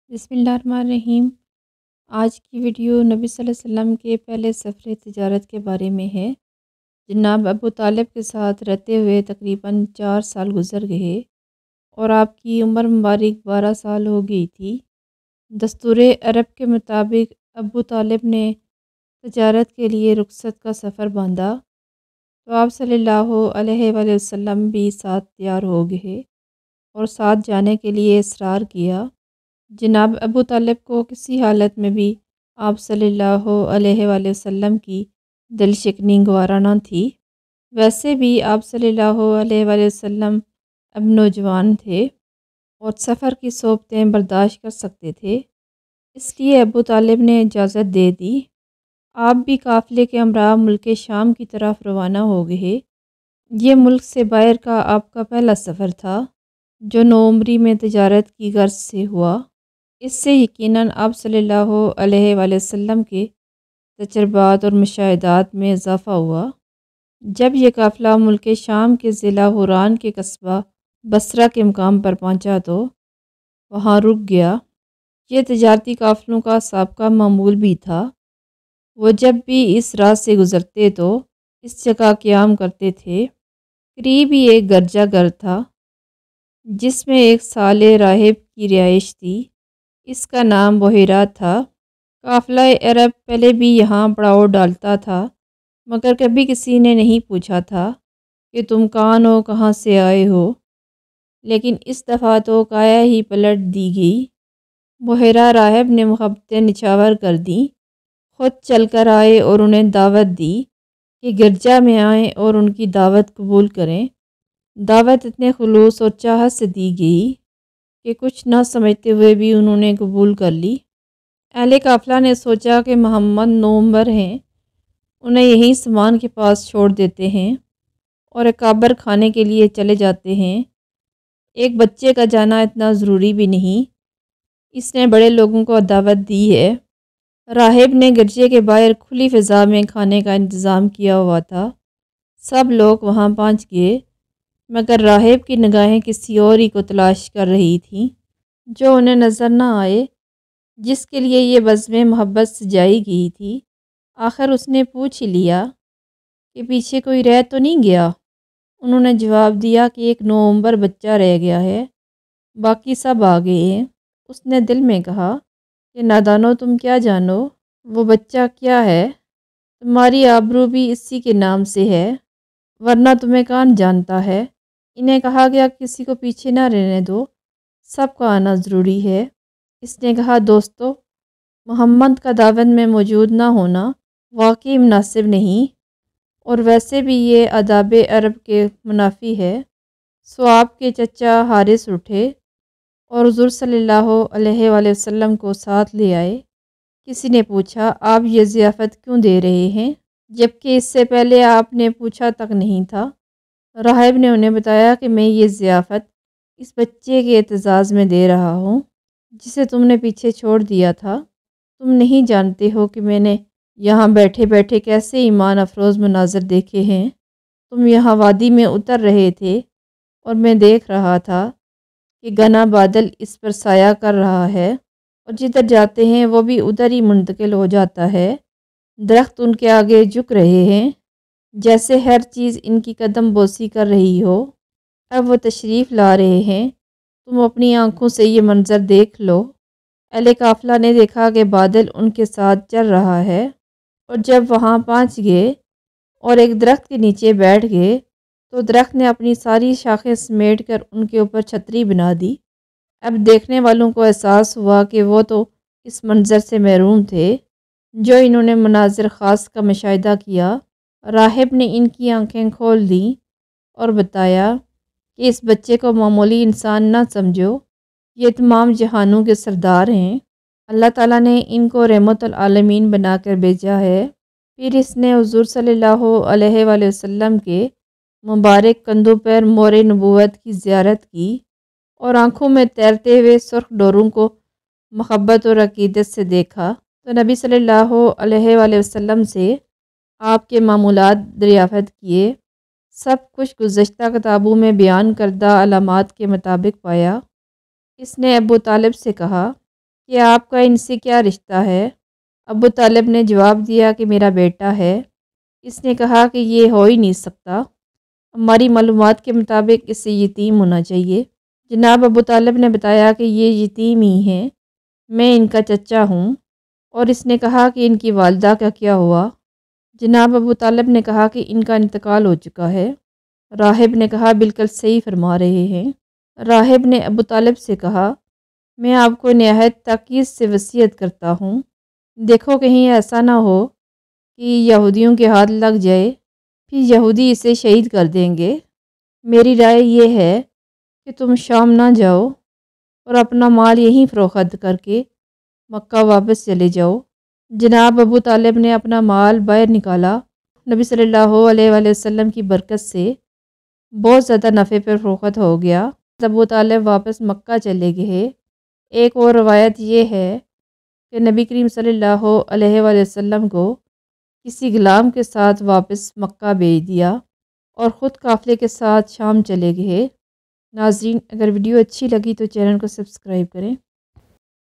بسم اللہ الرحمن الرحیم۔ آج کی ویڈیو نبی صلی اللہ علیہ وسلم کے پہلے سفر تجارت کے بارے میں ہے۔ جناب ابو طالب کے ساتھ رہتے ہوئے تقریباً 4 سال گزر گئے اور آپ کی عمر مبارک 12 سال ہو گئی تھی۔ دستور عرب کے مطابق ابو طالب نے تجارت کے لیے رخصت کا سفر باندھا تو آپ صلی اللہ علیہ وآلہ وسلم بھی ساتھ تیار ہو گئے اور ساتھ جانے کے لیے اصرار کیا۔ جناب ابو طالب کو کسی حالت میں بھی آپ صلی اللہ علیہ وآلہ وسلم کی دل شکنی گوارا نہ تھی۔ ویسے بھی آپ صلی اللہ علیہ وآلہ وسلم اب نوجوان تھے اور سفر کی صعوبتیں برداشت کر سکتے تھے، اس لیے ابو طالب نے اجازت دے دی۔ آپ بھی قافلے کے ہمراہ ملک شام کی طرف روانہ ہو گئے۔ یہ ملک سے باہر کا آپ کا پہلا سفر تھا جو نوعمری میں تجارت کی غرض سے ہوا۔ اس سے یقیناً آپ صلی اللہ علیہ وآلہ وسلم کے تجربات اور مشاہدات میں اضافہ ہوا۔ جب یہ قافلہ ملک شام کے ضلع حوران کے قصبہ بصرہ کے مقام پر پہنچا تو وہاں رک گیا۔ یہ تجارتی قافلوں کا سابقہ معمول بھی تھا۔ وہ جب بھی اس راہ سے گزرتے تو اس جگہ قیام کرتے تھے۔ قریب ہی ایک گرجا گھر تھا جس میں ایک صالح راہب کی رہائش تھی۔ اس کا نام بحیرہ تھا۔ قافلہ عرب پہلے بھی یہاں پڑاؤ ڈالتا تھا مگر کبھی کسی نے نہیں پوچھا تھا کہ تم کون ہو، کہاں سے آئے ہو، لیکن اس دفعہ تو کایا ہی پلٹ دی گئی۔ بحیرہ راہب نے محبتیں نچھاور کر دیں، خود چل کر آئے اور انہیں دعوت دی کہ گرجا میں آئیں اور ان کی دعوت قبول کریں۔ دعوت اتنے خلوص اور چاہت سے دی گئی کہ کچھ نہ سمجھتے ہوئے بھی انہوں نے قبول کر لی۔ اہل قافلہ نے سوچا کہ محمد نوعمر ہیں، انہیں یہیں سامان کے پاس چھوڑ دیتے ہیں اور اکابر کھانے کے لیے چلے جاتے ہیں۔ ایک بچے کا جانا اتنا ضروری بھی نہیں، اس نے بڑے لوگوں کو دعوت دی ہے۔ راہب نے گرجے کے باہر کھلی فضا میں کھانے کا انتظام کیا ہوا تھا۔ سب لوگ وہاں پہنچ گئے مگر راہب کی نگاہیں کسی اور ہی کو تلاش کر رہی تھیں جو انہیں نظر نہ آئے، جس کے لیے یہ بزم محبت سجائی گئی تھی۔ آخر اس نے پوچھ ہی لیا کہ پیچھے کوئی رہ تو نہیں گیا؟ انہوں نے جواب دیا کہ ایک نوعمر بچہ رہ گیا ہے، باقی سب آ گئے ہیں۔ اس نے دل میں کہا کہ نادانو، تم کیا جانو وہ بچہ کیا ہے؟ تمہاری آبرو بھی اسی کے نام سے ہے، ورنہ تمہیں کون جانتا ہے؟ انہیں کہا گیا کسی کو پیچھے نہ رہنے دو، سب کا آنا ضروری ہے۔ اس نے کہا دوستو، محمد کا دعوت میں موجود نہ ہونا واقعی مناسب نہیں اور ویسے بھی یہ آداب عرب کے منافی ہے۔ سو آپ کے چچا حارث اٹھے اور حضور صلی اللہ علیہ وآلہ وسلم کو ساتھ لے آئے۔ کسی نے پوچھا آپ یہ ضیافت کیوں دے رہے ہیں جبکہ اس سے پہلے آپ نے پوچھا تک نہیں تھا؟ راہب نے انہیں بتایا کہ میں یہ ضیافت اس بچے کے اعتزاز میں دے رہا ہوں جسے تم نے پیچھے چھوڑ دیا تھا۔ تم نہیں جانتے ہو کہ میں نے یہاں بیٹھے بیٹھے کیسے ایمان افروز مناظر دیکھے ہیں۔ تم یہاں وادی میں اتر رہے تھے اور میں دیکھ رہا تھا کہ گھنا بادل اس پر سایہ کر رہا ہے اور جدھر جاتے ہیں وہ بھی ادھر ہی منتقل ہو جاتا ہے۔ درخت ان کے آگے جھک رہے ہیں جیسے ہر چیز ان کی قدم بوسی کر رہی ہو۔ اب وہ تشریف لا رہے ہیں، تم اپنی آنکھوں سے یہ منظر دیکھ لو۔ اہل قافلہ نے دیکھا کہ بادل ان کے ساتھ چل رہا ہے اور جب وہاں پہنچ گئے اور ایک درخت کے نیچے بیٹھ گئے تو درخت نے اپنی ساری شاخیں سمیٹ کر ان کے اوپر چھتری بنا دی۔ اب دیکھنے والوں کو احساس ہوا کہ وہ تو اس منظر سے محروم تھے جو انہوں نے مناظر خاص کا مشاہدہ کیا۔ راہب نے ان کی آنکھیں کھول دیں اور بتایا کہ اس بچے کو معمولی انسان نہ سمجھو، یہ تمام جہانوں کے سردار ہیں۔ اللہ تعالیٰ نے ان کو رحمت العالمین بنا کر بھیجا ہے۔ پھر اس نے حضور صلی اللہ علیہ وآلہ وسلم کے مبارک کندھوں پر مور نبوت کی زیارت کی اور آنکھوں میں تیرتے ہوئے سرخ ڈوروں کو محبت اور عقیدت سے دیکھا تو نبی صلی اللہ علیہ وآلہ وسلم سے آپ کے معمولات دریافت کیے۔ سب کچھ گزشتہ کتابوں میں بیان کردہ علامات کے مطابق پایا۔ اس نے ابو طالب سے کہا کہ آپ کا ان سے کیا رشتہ ہے؟ ابو طالب نے جواب دیا کہ میرا بیٹا ہے۔ اس نے کہا کہ یہ ہو ہی نہیں سکتا، ہماری معلومات کے مطابق اس سے یتیم ہونا چاہیے۔ جناب ابو طالب نے بتایا کہ یہ یتیم ہی ہیں، میں ان کا چچا ہوں۔ اور اس نے کہا کہ ان کی والدہ کا کیا ہوا؟ جناب ابو طالب نے کہا کہ ان کا انتقال ہو چکا ہے۔ راہب نے کہا بالکل صحیح فرما رہے ہیں۔ راہب نے ابو طالب سے کہا میں آپ کو نہایت تاکید سے وصیت کرتا ہوں، دیکھو کہیں ایسا نہ ہو کہ یہودیوں کے ہاتھ لگ جائے، پھر یہودی اسے شہید کر دیں گے۔ میری رائے یہ ہے کہ تم شام نہ جاؤ اور اپنا مال یہیں فروخت کر کے مکہ واپس چلے جاؤ۔ جناب ابو طالب نے اپنا مال باہر نکالا۔ نبی صلی اللہ علیہ وآلہ وسلم کی برکت سے بہت زیادہ نفع پر فروخت ہو گیا۔ ابو طالب واپس مکہ چلے گئے۔ ایک اور روایت یہ ہے کہ نبی کریم صلی اللہ علیہ وآلہ وسلم کو کسی غلام کے ساتھ واپس مکہ بھیج دیا اور خود قافلے کے ساتھ شام چلے گئے۔ ناظرین، اگر ویڈیو اچھی لگی تو چینل کو سبسکرائب کریں۔